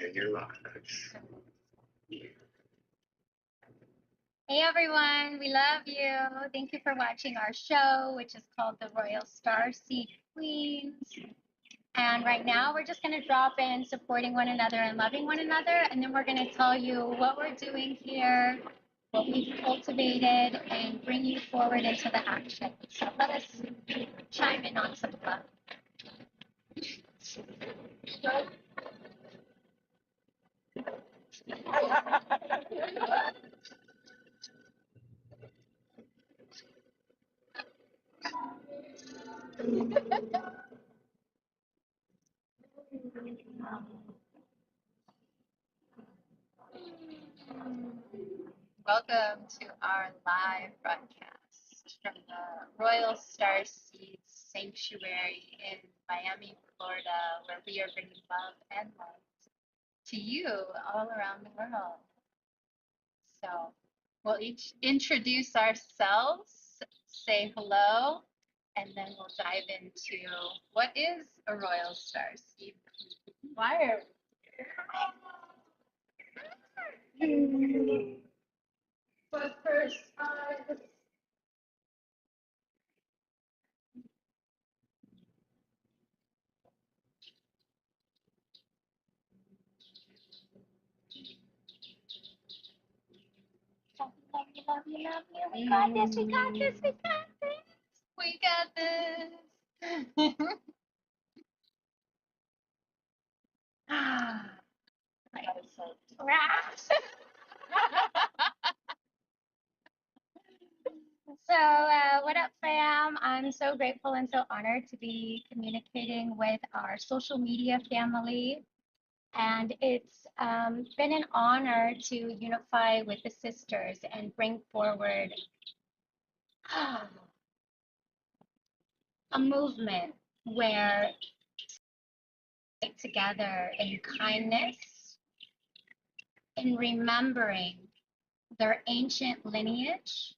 in your lives. Hey everyone, we love you. Thank you for watching our show, which is called the Royal Starseed Queens. And right now we're just going to drop in supporting one another and loving one another. And then we're going to tell you what we're doing here, what we've cultivated, and bring you forward into the action. So let us chime in on some love. Welcome to our live broadcast from the Royal Starseed Sanctuary in Miami, Florida, where we are bringing love and light to you all around the world. So we'll each introduce ourselves, say hello, and then we'll dive into what is a Royal Starseed. Why are we? But first, love you. We got this, we got this, we got this. We got this. So, what up, fam? I'm so grateful and so honored to be communicating with our social media family. And it's been an honor to unify with the sisters and bring forward a movement where together in kindness, in remembering their ancient lineage,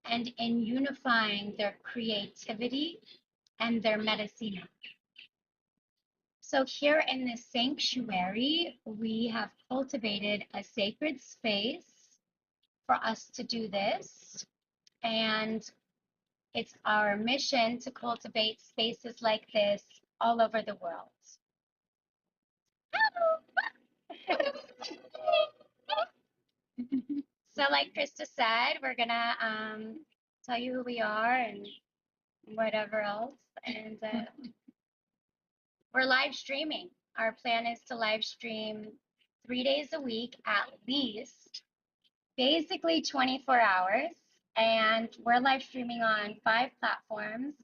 and in unifying their creativity and their medicina. So here in this sanctuary, we have cultivated a sacred space for us to do this. And it's our mission to cultivate spaces like this all over the world. So like Krista said, we're gonna tell you who we are and whatever else. And we're live streaming. Our plan is to live stream 3 days a week at least, basically 24 hours. And we're live streaming on 5 platforms.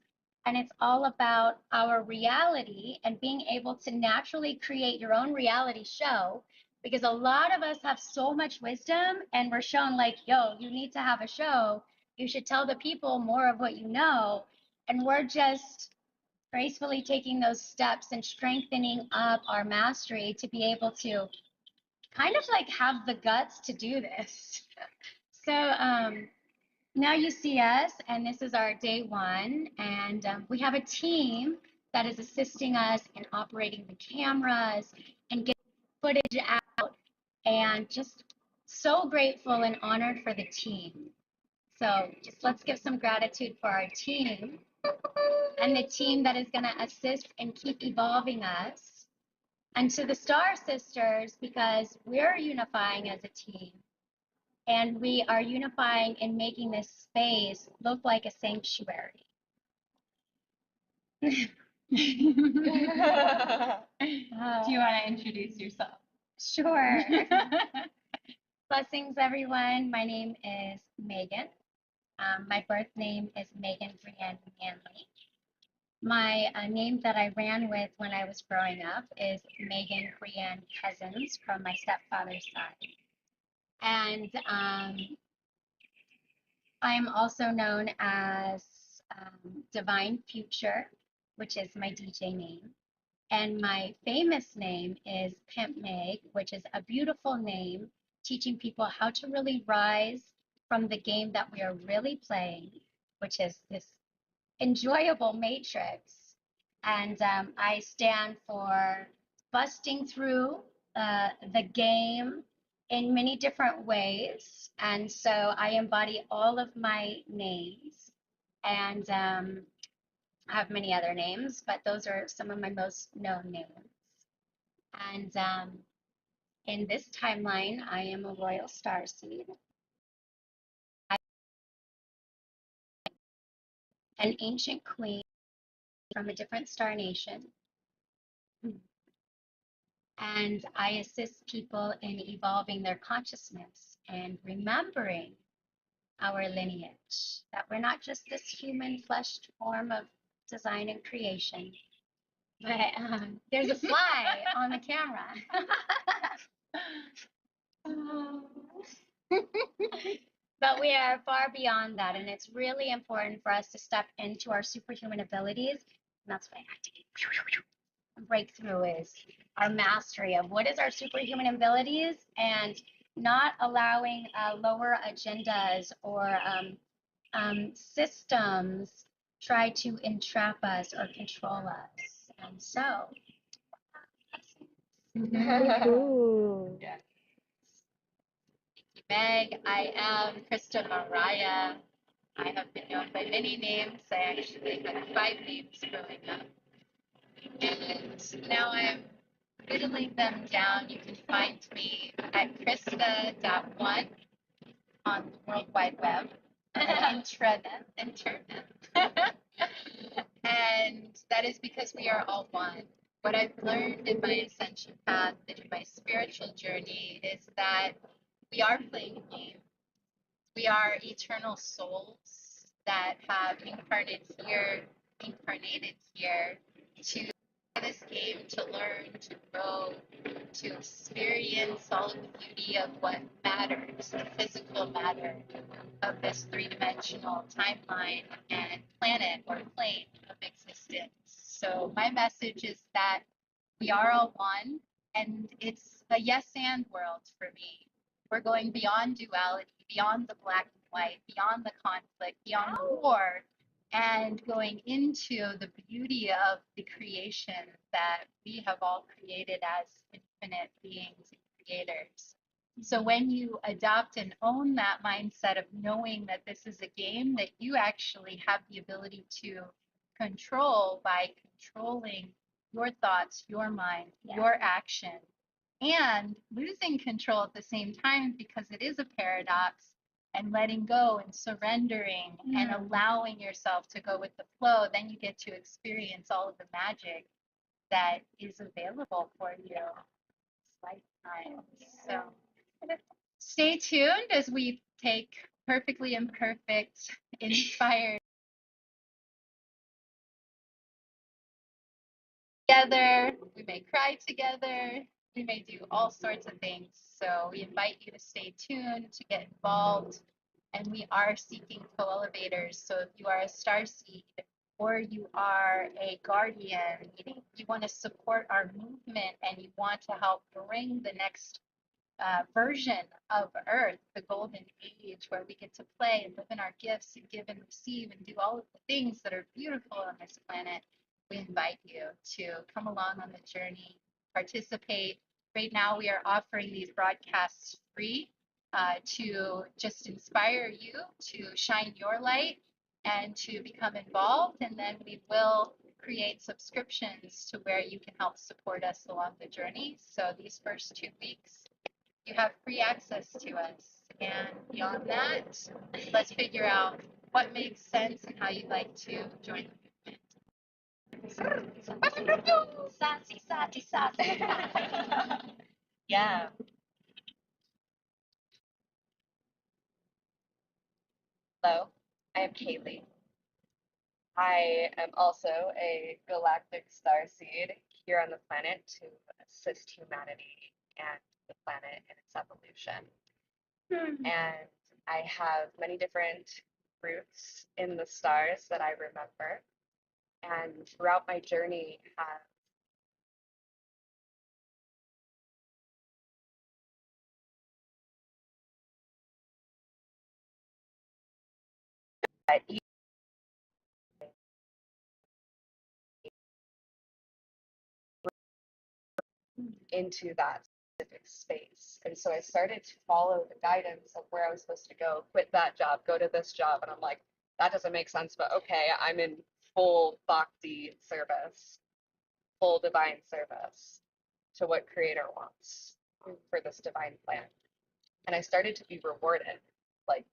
And it's all about our reality and being able to naturally create your own reality show. Because a lot of us have so much wisdom and we're shown like, yo, you need to have a show. You should tell the people more of what you know. And we're just gracefully taking those steps and strengthening up our mastery to be able to kind of like have the guts to do this. So now you see us, and this is our day 1, and we have a team that is assisting us in operating the cameras and getting footage out, and just so grateful and honored for the team. So just let's give some gratitude for our team and the team that is going to assist and keep evolving us, and to the Star Sisters, because we're unifying as a team. And we are unifying and making this space look like a sanctuary. Do you want to introduce yourself? Sure. Blessings, everyone. My name is Megan. My birth name is Megan Brienne Manley. My name that I ran with when I was growing up is Megan Brienne Cousins from my stepfather's side. And I'm also known as Divine Future, which is my DJ name. And my famous name is Pimp Meg, which is a beautiful name, teaching people how to really rise from the game that we are really playing, which is this enjoyable matrix. And I stand for busting through the game in many different ways. And so I embody all of my names and I have many other names, but those are some of my most known names. And in this timeline, I am a royal starseed, an ancient queen from a different star nation. And I assist people in evolving their consciousness and remembering our lineage, that we're not just this human fleshed form of design and creation, but there's a fly on the camera. But we are far beyond that, and it's really important for us to step into our superhuman abilities. And that's what I had to do. Breakthrough is our mastery of what is our superhuman abilities and not allowing lower agendas or systems try to entrap us or control us. And so, Ooh. Yeah. Meg, I am Krista Mariah. I have been known by many names. I actually had 5 names growing up. And now I'm whittling them down. You can find me at Krista.1 on the World Wide Web, internet. And that is because we are all one. What I've learned in my ascension path and in my spiritual journey is that we are playing a game. We are eternal souls that have incarnated here to play this game, to learn, to grow, to experience all of the beauty of what matters, the physical matter of this three-dimensional timeline and planet or plane of existence. So my message is that we are all one, and it's a yes and world for me. We're going beyond duality, beyond the black and white, beyond the conflict, beyond the war, and going into the beauty of the creation that we have all created as infinite beings and creators. So when you adopt and own that mindset of knowing that this is a game that you actually have the ability to control by controlling your thoughts, your mind, your action, and losing control at the same time because it is a paradox, and letting go and surrendering and allowing yourself to go with the flow, then you get to experience all of the magic that is available for you this lifetime. So stay tuned as we take perfectly imperfect, inspired together. We may cry together. We may do all sorts of things. So we invite you to stay tuned, to get involved. And we are seeking co-elevators. So if you are a starseed or you are a guardian, you want to support our movement and you want to help bring the next version of Earth, the golden age, where we get to play and live in our gifts and give and receive and do all of the things that are beautiful on this planet, we invite you to come along on the journey, participate. Right now, we are offering these broadcasts free to just inspire you to shine your light and to become involved. And then we will create subscriptions to where you can help support us along the journey. So these first 2 weeks, you have free access to us. And beyond that, let's figure out what makes sense and how you'd like to join the movement. Sassy, sassy, sassy. Yeah. Hello, I am Kaylee. I am also a galactic starseed here on the planet to assist humanity and the planet in its evolution. And I have many different roots in the stars that I remember. And throughout my journey, have into that specific space. And so I started to follow the guidance of where I was supposed to go, quit that job, go to this job. And I'm like, that doesn't make sense, but okay, I'm in full bhakti service, full divine service to what creator wants for this divine plan. And I started to be rewarded, like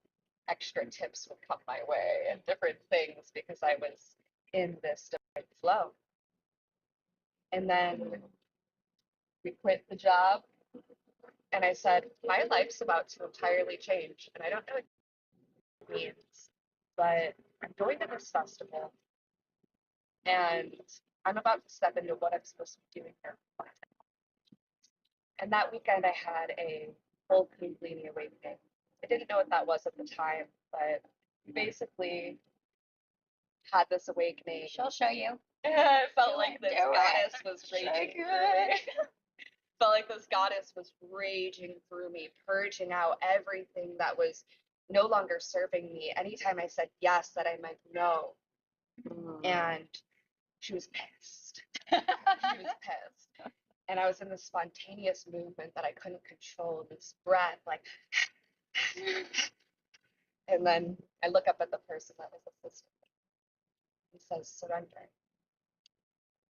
extra tips would come my way and different things because I was in this divine flow. And then we quit the job, and I said, my life's about to entirely change, and I don't know what it means, but I'm going to this festival, and I'm about to step into what I'm supposed to be doing here. And that weekend, I had a full Kundalini awakening. I didn't know what that was at the time, but basically had this awakening. She'll show you. It felt Do like it, this do goddess it. was Shake raging through it. me. Felt like this goddess was raging through me, purging out everything that was no longer serving me. Anytime I said yes, that I meant no. And she was pissed. She was pissed. And I was in this spontaneous movement that I couldn't control, this breath, like, and then I look up at the person that was assisting me. He says, surrender.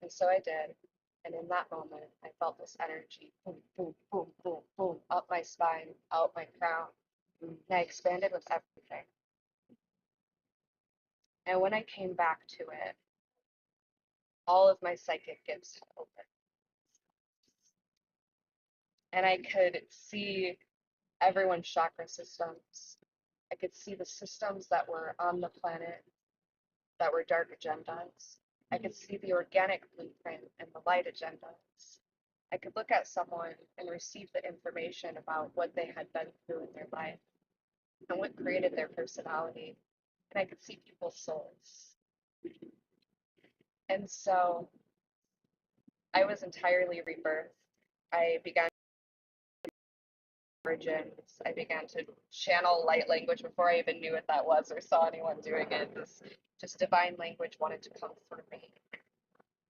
And so I did. And in that moment, I felt this energy boom, boom, boom, boom, boom, up my spine, out my crown. And I expanded with everything. And when I came back to it, all of my psychic gifts had opened. And I could see everyone's chakra systems. I could see the systems that were on the planet that were dark agendas. I could see the organic blueprint and the light agendas. I could look at someone and receive the information about what they had been through in their life and what created their personality. And I could see people's souls. And so I was entirely rebirthed. I began origins. I began to channel light language before I even knew what that was or saw anyone doing it. This just divine language wanted to come through me.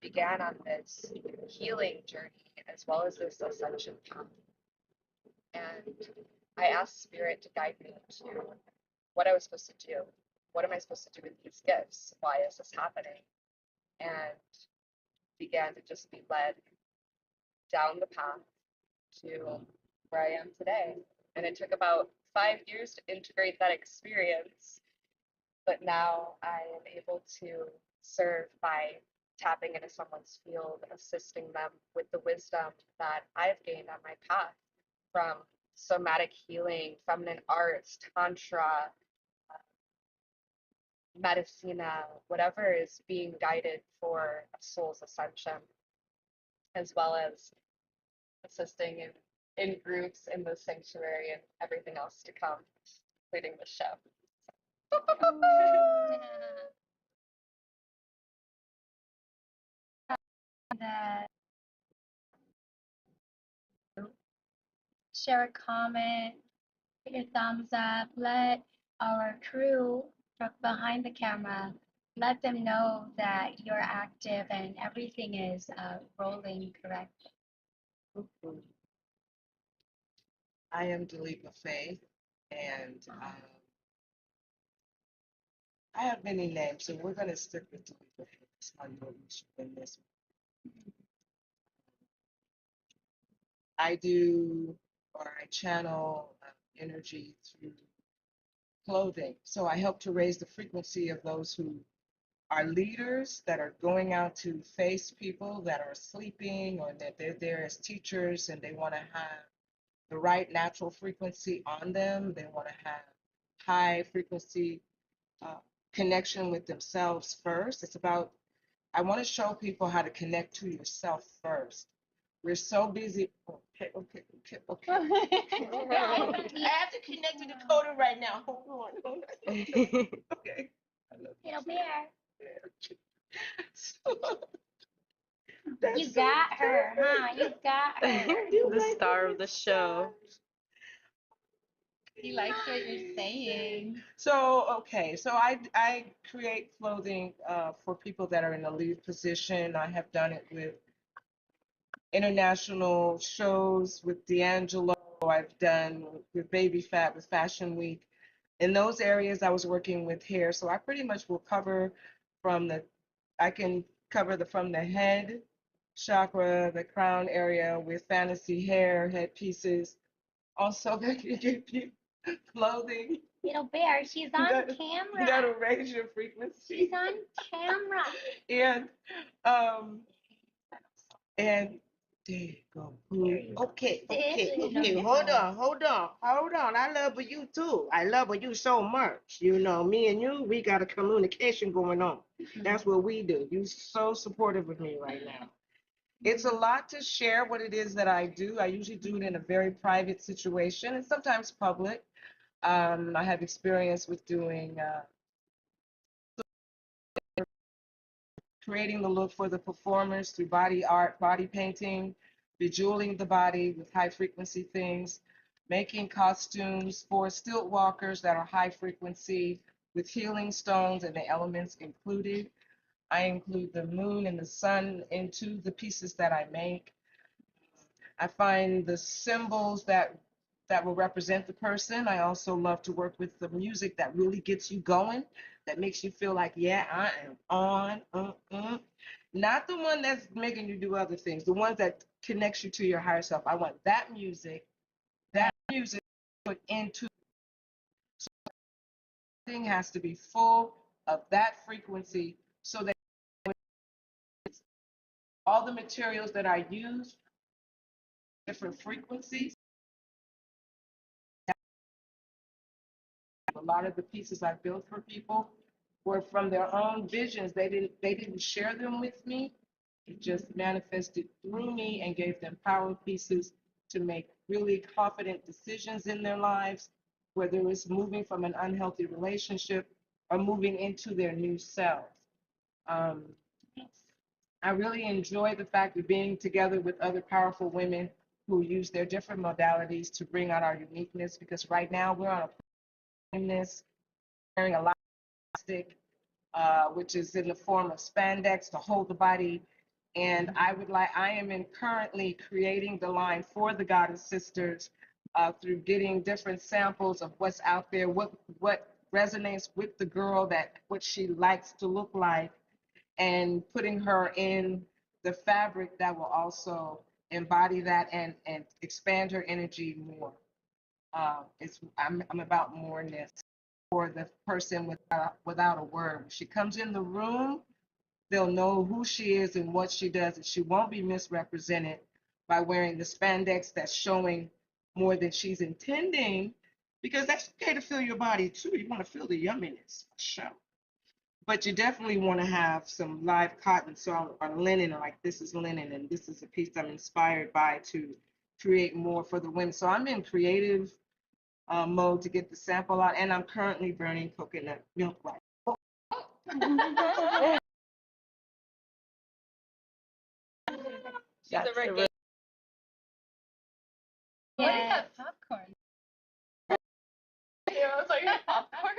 Began on this healing journey as well as this ascension path. And I asked Spirit to guide me to what I was supposed to do. What am I supposed to do with these gifts? Why is this happening? And began to just be led down the path to where I am today. And it took about 5 years to integrate that experience, but now I am able to serve by tapping into someone's field, assisting them with the wisdom that I've gained on my path from somatic healing, feminine arts, tantra, medicina, whatever is being guided for a soul's ascension, as well as assisting in groups in the sanctuary and everything else to come, including the show. That share a comment, hit your thumbs up, let our crew behind the camera, let them know that you're active and everything is rolling correct. I am Dalipa Faith, and I have many names, so we're going to stick with Dalipa Faith. That's how you'll reach in this. I do, or I channel energy through clothing. So I help to raise the frequency of those who are leaders that are going out to face people that are sleeping or that they're there as teachers and they want to have the right natural frequency on them. They want to have high frequency uh, connection with themselves first. It's about, I want to show people how to connect to yourself first. We're so busy. Okay. I have to connect to Dakota right now. Hold on. Okay. It'll be there. You So got her, huh? You got her. The star of the show. He likes what you're saying. So, okay, so I create clothing for people that are in a lead position. I have done it with international shows with D'Angelo. I've done with Baby Fat with Fashion Week. In those areas, I was working with hair, so I pretty much will cover from the, I can cover the from the head chakra, the crown area with fantasy hair, headpieces. Also, I can give you clothing Little bear, she's on that'll camera. raise your frequency. She's on camera. And um and there you go. Okay, okay, There you okay. go. Hold on. I love you too. I love you so much. You know, me and you, we got a communication going on. That's what we do. You so supportive of me right now. It's a lot to share what it is that I do. I usually do it in a very private situation and sometimes public. I have experience with doing creating the look for the performers through body art, body painting, bejeweling the body with high frequency things, making costumes for stilt walkers that are high frequency with healing stones and the elements included. I include the moon and the sun into the pieces that I make. I find the symbols that will represent the person. I also love to work with the music that really gets you going, that makes you feel like, yeah, I am on. Not the one that's making you do other things, the ones that connects you to your higher self. I want that music put into thing has to be full of that frequency so that all the materials that I use, different frequencies. A lot of the pieces I built for people were from their own visions. They didn't share them with me. It just manifested through me and gave them power pieces to make really confident decisions in their lives, whether it's moving from an unhealthy relationship or moving into their new selves. Um, I really enjoy the fact of being together with other powerful women who use their different modalities to bring out our uniqueness, because right now we're on a this wearing a elastic, which is in the form of spandex to hold the body. And I am currently creating the line for the Goddess Sisters through getting different samples of what's out there, what resonates with the girl, that what she likes to look like, and putting her in the fabric that will also embody that and expand her energy more. I'm about moreness for the person without a word. When she comes in the room, they'll know who she is and what she does, and she won't be misrepresented by wearing the spandex that's showing more than she's intending, because that's okay to feel your body too. You want to feel the yumminess, for sure. But you definitely want to have some live cotton, so or linen, or like this is linen, and this is a piece I'm inspired by to create more for the women. So I'm in creative mode to get the sample out, and I'm currently burning coconut milk right. She's a regular. What is Yeah. that popcorn? Yeah, I was like, popcorn.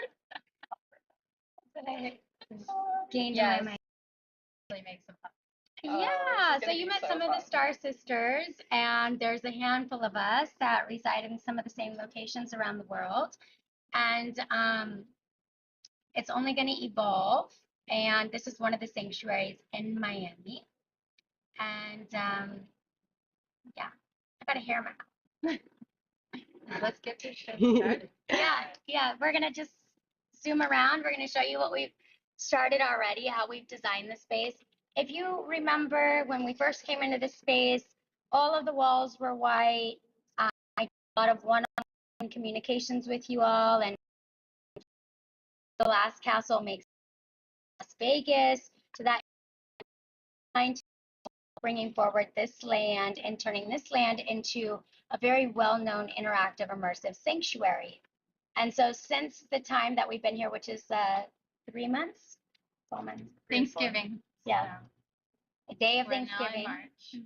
Gained Yes. in my mind. Really make some popcorn. Yeah, she's so gonna you be met so some of the fun. Star Sisters, and there's a handful of us that reside in some of the same locations around the world. And it's only going to evolve. And this is one of the sanctuaries in Miami. And yeah, I got a hair mouth. Let's get this show started. Yeah, we're going to just zoom around. We're going to show you what we've started already, how we've designed the space. If you remember when we first came into this space, all of the walls were white. I did a lot of one-on-one communications with you all, and the last castle makes Las Vegas. To that mind, bringing forward this land and turning this land into a very well-known interactive immersive sanctuary. And so since the time that we've been here, which is 3 months, 4 months, Thanksgiving. yeah, a day of We're now in Thanksgiving. March.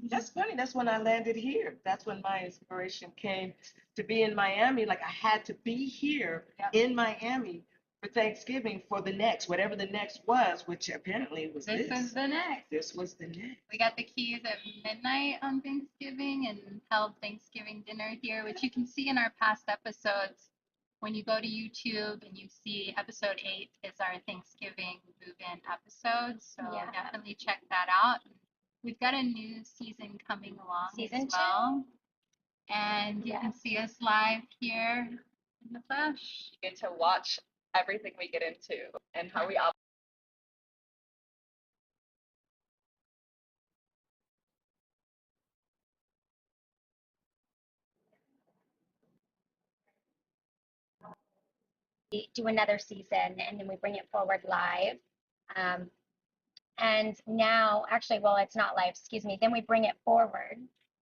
That's funny. That's when I landed here. That's when my inspiration came to be in Miami. Like I had to be here Yep. in Miami for Thanksgiving for the next, whatever the next was, which apparently was This this. is the next. This was the next. We got the keys at midnight on Thanksgiving and held Thanksgiving dinner here, which you can see in our past episodes. When you go to YouTube and you see episode 8 is our Thanksgiving move-in episode, so Yeah. definitely check that out. We've got a new season coming along Season as well, and you can see us live here in the flesh. You get to watch everything we get into and how we We do another season and then we bring it forward live. And now, actually, well, it's not live, excuse me. Then we bring it forward,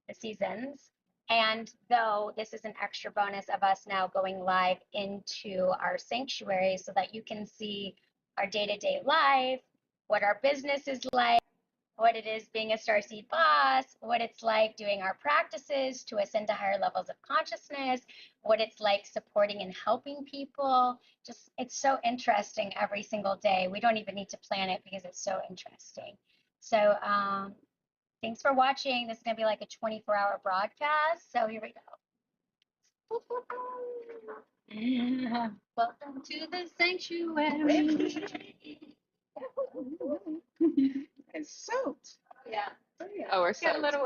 the seasons. And though this is an extra bonus of us now going live into our sanctuary so that you can see our day-to-day life, what our business is like, what it is being a Starseed boss, what it's like doing our practices to ascend to higher levels of consciousness, what it's like supporting and helping people. Just, it's so interesting every single day. We don't even need to plan it because it's so interesting. So thanks for watching. This is going to be like a 24-hour broadcast. So here we go. Welcome to the sanctuary. It's soaked. Yeah. Oh, we're Got a so little